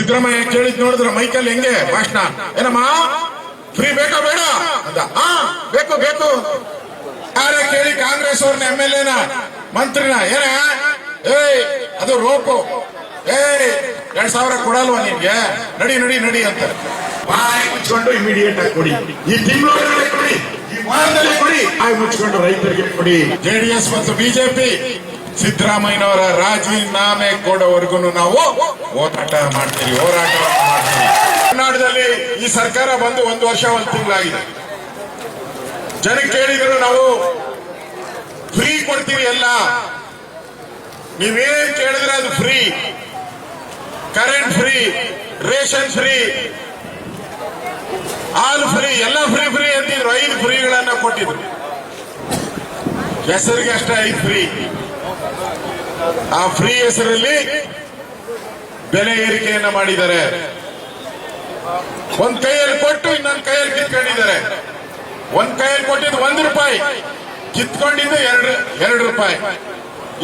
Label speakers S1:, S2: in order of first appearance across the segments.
S1: ಸಿದ್ದರಾಮಯ್ಯ ಕೇಳಿದ್ ನೋಡಿದ್ರ ಮೈಕಲ್ ಹೆಂಗೆ ಭಾಷಣ, ಏನಮ್ಮ ಫ್ರೀ ಬೇಕಾ ಬೇಡ ಅಂತ. ಬೇಕು ಬೇಕು. ಯಾರೇ ಕೇಳಿ ಕಾಂಗ್ರೆಸ್ ಅವ್ರನ್ನ MLA ನ ಮಂತ್ರಿನ ಏನ ಅದು ರೋಪು 2,000 ಕೊಡಲ್ವಾ ನಿನ್ಗೆ, ನಡಿ ನಡಿ ನಡಿ ಅಂತ ಬಾಯಿ ಮುಚ್ಕೊಂಡು ಇಮಿಡಿಯೇಟ್ ಆಗಿ ಕೊಡಿ, ಈ ತಿಂಗಳೊಳಗೆ ಕೊಡಿ, ಈ ವಾರದಲ್ಲಿ ಕೊಡಿ, ಬಾಯಿ ಮುಚ್ಕೊಂಡು ರೈತರಿಗೆ ಕೊಡಿ. JDS ಮತ್ತು ಬಿಜೆಪಿ ಸಿದ್ದರಾಮಯ್ಯನವರ ರಾಜೀನಾಮೆ ಕೊಡೋವರೆಗೂ ನಾವು ಹೋರಾಟ ಮಾಡ್ತೀವಿ. ಕರ್ನಾಟಕದಲ್ಲಿ ಈ ಸರ್ಕಾರ ಬಂದು 1 ವರ್ಷ 1 ತಿಂಗಳಾಗಿದೆ. ಜನಕ್ಕೆ ಕೇಳಿದ್ರು ನಾವು ಫ್ರೀ ಕೊಡ್ತೀವಿ, ಎಲ್ಲ ನೀವೇನ್ ಕೇಳಿದ್ರೆ ಅದು free, current free, ration free, ಹಾಲು ಫ್ರೀ, ಎಲ್ಲ ಫ್ರೀ ಫ್ರೀ ಅಂತಿದ್ರು. 5 ಫ್ರೀಗಳನ್ನ ಕೊಟ್ಟಿದ್ರು, ಹೆಸರಿಗೆ ಅಷ್ಟೇ 5 ಫ್ರೀ. ಆ ಫ್ರೀ ಹೆಸರಲ್ಲಿ ಬೆಲೆ ಏರಿಕೆಯನ್ನ ಮಾಡಿದ್ದಾರೆ. ಒಂದ್ ಕೈಯಲ್ಲಿ ಕೊಟ್ಟು ಇನ್ನೊಂದು ಕೈಯಲ್ಲಿ ಕಿತ್ಕೊಂಡಿದ್ದಾರೆ. ಒಂದ್ ಕೈಯಲ್ಲಿ ಕೊಟ್ಟಿದ್ದು 1 ರೂಪಾಯಿ, ಕಿತ್ಕೊಂಡಿದ್ದು 2 ರೂಪಾಯಿ.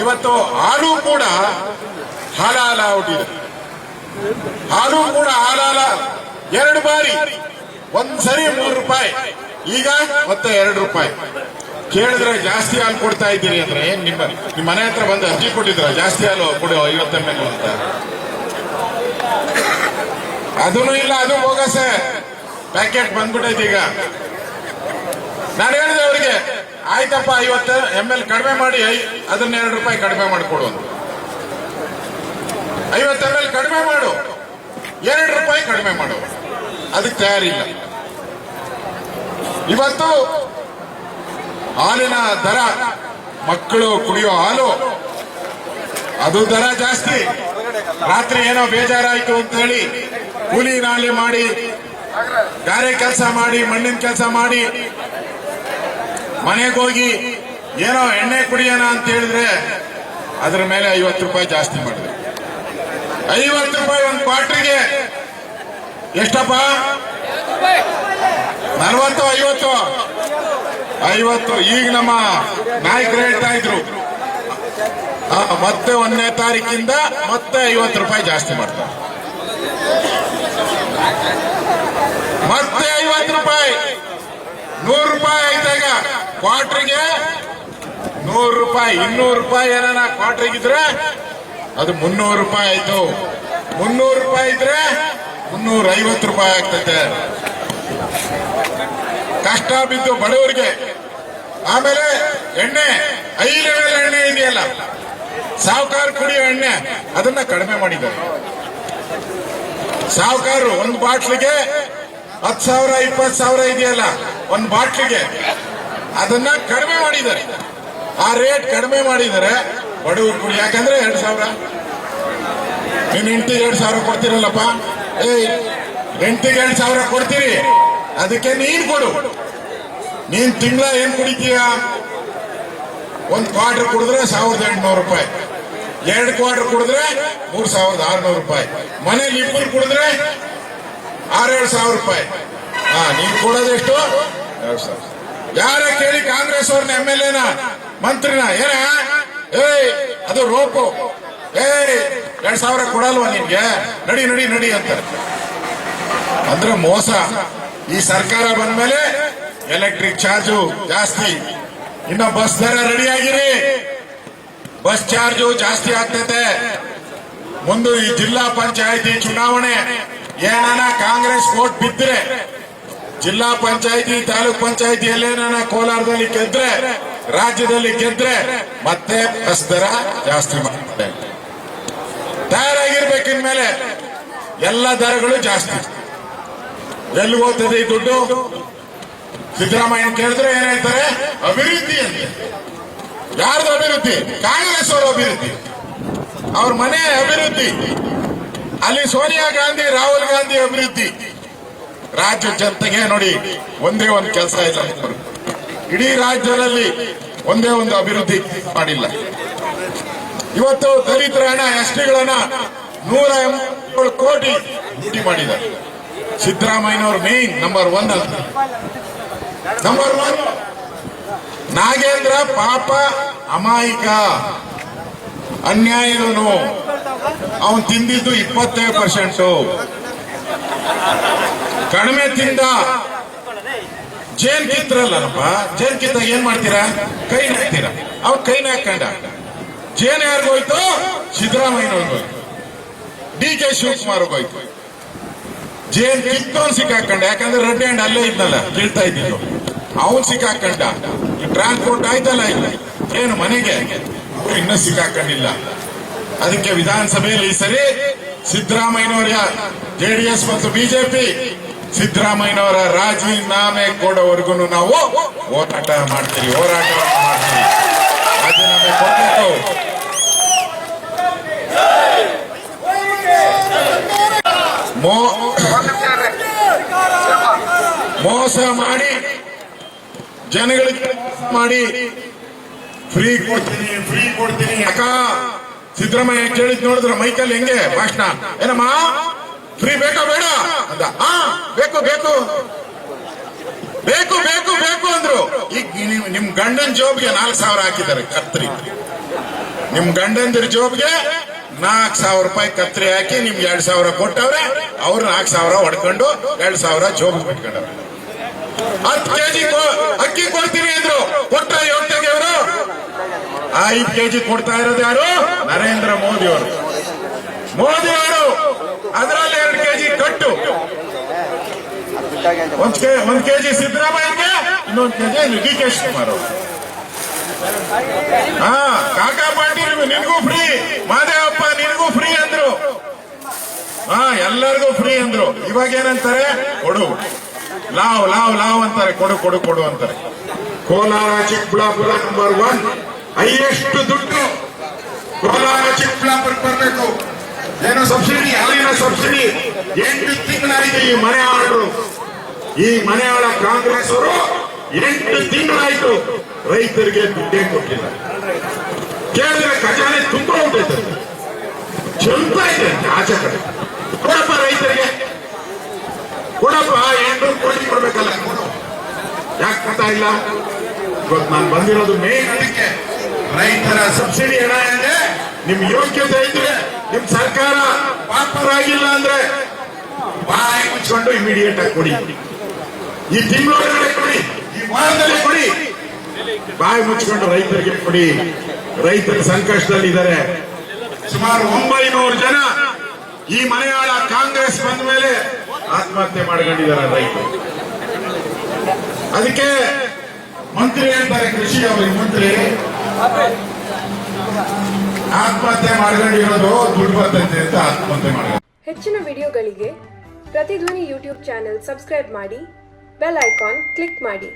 S1: ಇವತ್ತು ಹಾಲು ಕೂಡ ಹಾಲಾಲ ಹುಟ್ಟಿದೆ. ಹಾಲು ಕೂಡ ಹಾಲಾಲ 2 ಬಾರಿ, ಒಂದ್ಸರಿ 3 ರೂಪಾಯಿ, ಈಗ ಮತ್ತೆ 2 ರೂಪಾಯಿ. ಕೇಳಿದ್ರೆ ಜಾಸ್ತಿ ಹಾಲು ಕೊಡ್ತಾ ಇದ್ದೀರಿ ಅಂದ್ರೆ ನಿಮ್ಮ ಮನೆ ಹತ್ರ ಬಂದು ಅರ್ಜಿ ಕೊಟ್ಟಿದ್ರ ಜಾಸ್ತಿ ಹಾಲು ಕೊಡು 50 ml ಅಂತ? ಅದೂ ಇಲ್ಲ, ಅದು ಹೋಗಸೆ ಪ್ಯಾಕೆಟ್ ಬಂದ್ಬಿಟ್ಟೈತಿ. ಈಗ ನಾನು ಹೇಳಿದೆ ಅವರಿಗೆ, ಆಯ್ತಪ್ಪ 50 ml ಕಡಿಮೆ ಮಾಡಿ, ಅದನ್ನ 2 ರೂಪಾಯಿ ಕಡಿಮೆ ಮಾಡಿಕೊಡು. 50 ml ಕಡಿಮೆ ಮಾಡು, 2 ರೂಪಾಯಿ ಕಡಿಮೆ ಮಾಡು, ಅದಕ್ಕೆ ತಯಾರಿಲ್ಲ. ಇವತ್ತು ಹಾಲಿನ ದರ, ಮಕ್ಕಳು ಕುಡಿಯೋ ಹಾಲು ಅದು ದರ ಜಾಸ್ತಿ. ರಾತ್ರಿ ಏನೋ ಬೇಜಾರಾಯ್ತು ಅಂತ ಹೇಳಿ ಕೂಲಿ ನಾಲಿ ಮಾಡಿ, ಗಾರೆ ಕೆಲಸ ಮಾಡಿ, ಮಣ್ಣಿನ ಕೆಲಸ ಮಾಡಿ ಮನೆಗೆ ಹೋಗಿ ಏನೋ ಎಣ್ಣೆ ಕುಡಿಯೋಣ ಅಂತ ಹೇಳಿದ್ರೆ ಅದ್ರ ಮೇಲೆ 50 ರೂಪಾಯಿ ಜಾಸ್ತಿ ಮಾಡಿದ್ರು. 50 ರೂಪಾಯಿ ಒಂದು ಕ್ವಾರ್ಟರ್ಗೆ. ಎಷ್ಟಪ್ಪ? 40, 50. ಈಗ ನಮ್ಮ ನಾಯಕರು ಹೇಳ್ತಾ ಇದ್ರು, ಮತ್ತೆ 1ನೇ ತಾರೀಕಿಂದ ಮತ್ತೆ 50 ರೂಪಾಯಿ ಜಾಸ್ತಿ ಮಾಡ್ತಾರೆ. ಮತ್ತೆ 50 ರೂಪಾಯಿ, 100 ರೂಪಾಯಿ ಆಯ್ತಾಗ ಕ್ವಾರ್ಟರ್ಗೆ. 100 ರೂಪಾಯಿ, 200 ರೂಪಾಯಿ ಏನಾನ ಕ್ವಾರ್ಟರ್ಗಿದ್ರೆ ಅದು 300 ರೂಪಾಯಿ ಆಯ್ತು. 300 ರೂಪಾಯಿ ಇದ್ರೆ 350 ರೂಪಾಯಿ ಆಗ್ತದೆ. ಕಷ್ಟ ಬಿದ್ದು ಬಡವರಿಗೆ. ಆಮೇಲೆ ಎಣ್ಣೆ, 5 ಲೆವೆಲ್ ಎಣ್ಣೆ ಇದೆಯಲ್ಲ, ಸಾಹುಕಾರ ಕುಡಿಯೋ ಎಣ್ಣೆ, ಅದನ್ನ ಕಡಿಮೆ ಮಾಡಿದ್ದಾರೆ. ಸಾಹುಕಾರರು ಒಂದು ಬಾಟ್ಲಿಗೆ 10,000 20,000 ಇದೆಯಲ್ಲ ಒಂದು ಬಾಟ್ಲಿಗೆ, ಅದನ್ನ ಕಡಿಮೆ ಮಾಡಿದ್ದಾರೆ. ಆ ರೇಟ್ ಕಡಿಮೆ ಮಾಡಿದ್ದಾರೆ ಬಡವರು ಕುಡಿ. ಯಾಕಂದ್ರೆ 2,000 ನಿನ್ ಹೆಂಡತಿಗೆ 2,000 ಕೊಡ್ತೀರಲ್ಲಪ್ಪ, ಹೆಂಡತಿಗೆ 2,000 ಕೊಡ್ತೀರಿ, ಅದಕ್ಕೆ ನೀನ್ ಕೊಡು. ನೀನ್ ತಿಂಗಳ ಏನ್ ಕುಡಿತೀಯ? 1 ಕ್ವಾರ್ಟರ್ ಕುಡಿದ್ರೆ 1,800 ರೂಪಾಯಿ, 2 ಕ್ವಾರ್ಟರ್ ಕುಡಿದ್ರೆ 3,600 ರೂಪಾಯಿ, ಮನೇಲಿ 2 ಕುಡಿದ್ರೆ 6,000 ರೂಪಾಯಿ. ನೀನ್ ಕೊಡೋದೆಷ್ಟು? 2,000. ಯಾರ ಕೇಳಿ ಕಾಂಗ್ರೆಸ್ ಅವ್ರನ್ನ MLA ನ ಮಂತ್ರಿನ ಏನ ಅದು ರೋಪು, 2,000 ಕೊಡಲ್ವಾ ನಿನ್ಗೆ, ನಡಿ ನಡಿ ನಡಿ ಅಂತ. ಅಂದ್ರೆ ಮೋಸ. ಈ ಸರ್ಕಾರ ಬಂದ್ಮೇಲೆ ಎಲೆಕ್ಟ್ರಿಕ್ ಚಾರ್ಜು ಜಾಸ್ತಿ, ಇನ್ನು ಬಸ್ ದರ ರೆಡಿ ಆಗಿರಿ, ಬಸ್ ಚಾರ್ಜು ಜಾಸ್ತಿ ಆಗ್ತೈತೆ. ಮುಂದೆ ಈ ಜಿಲ್ಲಾ ಪಂಚಾಯಿತಿ ಚುನಾವಣೆ ಏನಾನ ಕಾಂಗ್ರೆಸ್ ವೋಟ್ ಬಿದ್ದರೆ, ಜಿಲ್ಲಾ ಪಂಚಾಯಿತಿ ತಾಲೂಕ್ ಪಂಚಾಯಿತಿಯಲ್ಲಿ ಏನಾನ ಕೋಲಾರದಲ್ಲಿ ಗೆದ್ರೆ, ರಾಜ್ಯದಲ್ಲಿ ಗೆದ್ರೆ ಮತ್ತೆ ಬಸ್ ದರ ಜಾಸ್ತಿ ಮಾಡ್ತಾರೆ. ತಯಾರಾಗಿರ್ಬೇಕು. ಇನ್ಮೇಲೆ ಎಲ್ಲ ದರಗಳು ಜಾಸ್ತಿ. ಎಲ್ಲಿ ಹೋಗ್ತದೆ ಈ ದುಡ್ಡು? ಸಿದ್ದರಾಮಯ್ಯ ಕೇಳಿದ್ರೆ ಏನ್ ಹೇಳ್ತಾರೆ? ಅಭಿವೃದ್ಧಿ ಅಂತ. ಯಾರ್ದು ಅಭಿವೃದ್ಧಿ? ಕಾಂಗ್ರೆಸ್ ಅವರ ಅಭಿವೃದ್ಧಿ, ಅವ್ರ ಮನೆ ಅಭಿವೃದ್ಧಿ. ಅಲ್ಲಿ ಸೋನಿಯಾ ಗಾಂಧಿ, ರಾಹುಲ್ ಗಾಂಧಿ ಅಭಿವೃದ್ಧಿ. ರಾಜ್ಯ ಜನತೆಗೆ ನೋಡಿ ಒಂದೇ ಒಂದು ಕೆಲಸ ಇಲ್ಲ. ಇಡೀ ರಾಜ್ಯದಲ್ಲಿ ಒಂದೇ ಒಂದು ಅಭಿವೃದ್ಧಿ ಮಾಡಿಲ್ಲ. ಇವತ್ತು ದಲಿತರ ಹಣ, ಎಸ್ಟಿಗಳನ್ನ 187 ಕೋಟಿ ಲೂಟಿ ಮಾಡಿದ್ದಾರೆ. ಸಿದ್ದರಾಮಯ್ಯನವರು ಮೇನ್ ನಂಬರ್ 1 ಅಂತ. ನಂಬರ್ 1 ನಾಗೇಂದ್ರ ಪಾಪ ಅಮಾಯಕ, ಅನ್ಯಾಯದವನು. ಅವನು ತಿಂದಿದ್ದು 25%. ಕಡಿಮೆ ತಿಂದ. ಜೇನ್ ಕಿತ್ರಲ್ಲಪ್ಪ, ಜೇನ್ ಕಿತ್ತಾಗ ಏನ್ ಮಾಡ್ತೀರಾ? ಕೈ ಹಾಕ್ತೀರಾ. ಅವ್ರು ಕೈನ ಹಾಕೊಂಡ. ಜೇನ್ ಯಾರಿಗೋಯ್ತು? ಸಿದ್ದರಾಮಯ್ಯನವ್ರಿಗೋಯ್ತು, DK ಶಿವಕುಮಾರ್ ಹೋಯ್ತು. ಜೇನ್ ಕಿತ್ತವನ್ ಸಿಕ್ಕಾಕೊಂಡ. ಯಾಕಂದ್ರೆ ರೆಡ್ ಹ್ಯಾಂಡ್ ಅಲ್ಲೇ ಇದ್ನಲ್ಲ, ಕೇಳ್ತಾ ಇದ್ದಿದ್ದು, ಅವನ್ ಸಿಕ್ಕಾಕೊಂಡ. ಟ್ರಾನ್ಸ್ಪೋರ್ಟ್ ಆಯ್ತಲ್ಲ ಇಲ್ಲ, ಏನು ಮನೆಗೆ ಅವ್ರು ಇನ್ನೂ ಸಿಕ್ಕಾಕೊಂಡಿಲ್ಲ. ಅದಕ್ಕೆ ವಿಧಾನಸಭೆಯಲ್ಲಿ ಈ ಸರಿ ಸಿದ್ದರಾಮಯ್ಯನವರ JDS ಮತ್ತು ಬಿಜೆಪಿ ಸಿದ್ದರಾಮಯ್ಯನವರ ರಾಜೀನಾಮೆ ಕೊಡೋವರೆಗೂ ನಾವು ಹೋರಾಟ ಮಾಡ್ತೀವಿ. ರಾಜೀನಾಮೆ ಕೊಡಬೇಕು. ಮೋಸ ಮಾಡಿ ಜನಗಳಿಗೆ ಮಾಡಿ ಫ್ರೀ ಕೊಡ್ತೀನಿ ಅಕ್ಕ. ಸಿದ್ದರಾಮಯ್ಯ ಕೇಳಿದ್ ನೋಡಿದ್ರ ಮೈಕಲ್ ಹೆಂಗೆ ಭಾಷಣ, ಏನಮ್ಮ ಫ್ರೀ ಬೇಕಾ ಬೇಡ ಅಂತ. ಬೇಕು ಬೇಕು ಬೇಕು ಬೇಕು ಬೇಕು ಅಂದ್ರು. ಈಗ ನಿಮ್ ಗಂಡನ ಜೋಬ್ಗೆ 4,000 ಹಾಕಿದ್ದಾರೆ ಕತ್ರಿ. ನಿಮ್ ಗಂಡಂದಿರ ಜೋಬ್ಗೆ 4,000 ರೂಪಾಯಿ ಕತ್ರಿ ಹಾಕಿ ನಿಮ್ಗೆ 2,000 ಕೊಟ್ಟವ್ರೆ. ಅವ್ರು 4,000 ಹೊಡ್ಕೊಂಡು 2,000 ಜೋಬ್ ಬಿಟ್ಕೊಂಡವ್ರೆ. 10 ಕೆಜಿ ಅಕ್ಕಿ ಕೊಡ್ತೀನಿ ಅಂದ್ರು, ಕೊಟ್ಟ ಯೋಗ್ಯಗೆ ಅವರು 5 ಕೆಜಿ ಕೊಡ್ತಾ ಇರೋದು ಯಾರು? ನರೇಂದ್ರ ಮೋದಿ ಅವರು. ಅದರಲ್ಲಿ 2 ಕೆಜಿ ಕಟ್ಟು. 1 ಕೆಜಿ ಸಿದ್ದರಾಮಯ್ಯಗೆ, ಇನ್ನೊಂದು ಕೆಜಿ DK ಶಿವಕುಮಾರ್ ಅವರು. ಕಾಕಾ ಪಾಟೀಲ್ ನಿನ್ಗೂ ಫ್ರೀ, ಮಾದೇವಪ್ಪ ನಿನಗೂ ಫ್ರೀ ಅಂದ್ರು. ಎಲ್ಲರಿಗೂ ಫ್ರೀ ಅಂದ್ರು. ಇವಾಗ ಏನಂತಾರೆ? ಕೊಡು, ಲಾವ್ ಲಾವ್ ಲಾವ್ ಅಂತಾರೆ. ಕೊಡು ಕೊಡು ಕೊಡು ಅಂತಾರೆ. ಕೋಲಾರ ಚಿಕ್ಕಬಳ್ಳಾಪುರ ನಂಬರ್ 1 ಹೈಯೆಸ್ಟ್ ದುಡ್ಡು ಕೋಲಾರ ಚಿಕ್ಕಬಳ್ಳಾಪುರ ಬರಬೇಕು. ಏನೋ ಸಬ್ಸಿಡಿ, ಹಾಲಿನ ಸಬ್ಸಿಡಿ 8 ತಿಂಗಳಾಯ್ತು. ಈ ಮನೆ ಆಳ ಕಾಂಗ್ರೆಸ್ ಅವರು 8 ತಿಂಗಳಾಯ್ತು ರೈತರಿಗೆ ದುಡ್ಡೇ ಕೊಟ್ಟಿಲ್ಲ. ಕೇಳಿದ್ರೆ ಖಜಾನೆ ತುಂಬಾ ಉಂಟೈತೆ, ಚೆಲ್ತಾ ಇದೆ ಆಚೆ ಕಡೆ. ಕೊಡಪ್ಪ ರೈತರಿಗೆ, ಕೊಡಪ್ಪ. 800 ಕೋಟಿ ಕೊಡ್ಬೇಕಲ್ಲ, ಯಾಕೆ ಕೊಡ್ತಾ ಇಲ್ಲ? ಇವತ್ತು ನಾನು ಬಂದಿರೋದು ಮೇನ್ ಅದಕ್ಕೆ. ರೈತರ ಸಬ್ಸಿಡಿ ಹಣ ಅಂದ್ರೆ ನಿಮ್ ಯೋಗ್ಯತೆ ಇದ್ರೆ, ನಿಮ್ ಸರ್ಕಾರ ಪಾಪರಾಗಿಲ್ಲ ಅಂದ್ರೆ ಬಾಯಿ ಮುಚ್ಕೊಂಡು ಇಮಿಡಿಯೇಟ್ ಆಗಿ ಕೊಡಿ. ಈ ತಿಂಗಳೊಳಗಡೆ ಕೊಡಿ, ಈ ವಾರದಲ್ಲಿ ಕೊಡಿ. ಬಾಯಿ ಮುಚ್ಕೊಂಡು ರೈತರಿಗೆ ಕೊಡಿ. ರೈತರ ಸಂಕಷ್ಟದಲ್ಲಿದ್ದಾರೆ. ಸುಮಾರು 900 ಜನ ಈ ಮನೆಯಾಳ ಕಾಂಗ್ರೆಸ್ ಬಂದ ಮೇಲೆ ಆತ್ಮಹತ್ಯೆ ಮಾಡ್ಕೊಂಡಿದ್ದಾರೆ ರೈತರು. ಅದಕ್ಕೆ ಮಂತ್ರಿ ಹೇಳ್ತಾರೆ, ಕೃಷಿ ಅವರಿಗೆ ಮಂತ್ರಿ, ಆತ್ಮಹತ್ಯೆ ಮಾಡ್ಕೊಂಡಿರೋದು ದುಡ್ಡು ಬರ್ತೈತೆ ಅಂತ ಆತ್ಮಹತ್ಯೆ ಮಾಡ್ತಾರೆ.
S2: ಹೆಚ್ಚಿನ ವಿಡಿಯೋಗಳಿಗೆ ಪ್ರತಿಧ್ವನಿ ಯೂಟ್ಯೂಬ್ ಚಾನೆಲ್ ಸಬ್ಸ್ಕ್ರೈಬ್ ಮಾಡಿ, ಬೆಲ್ ಐಕಾನ್ ಕ್ಲಿಕ್ ಮಾಡಿ.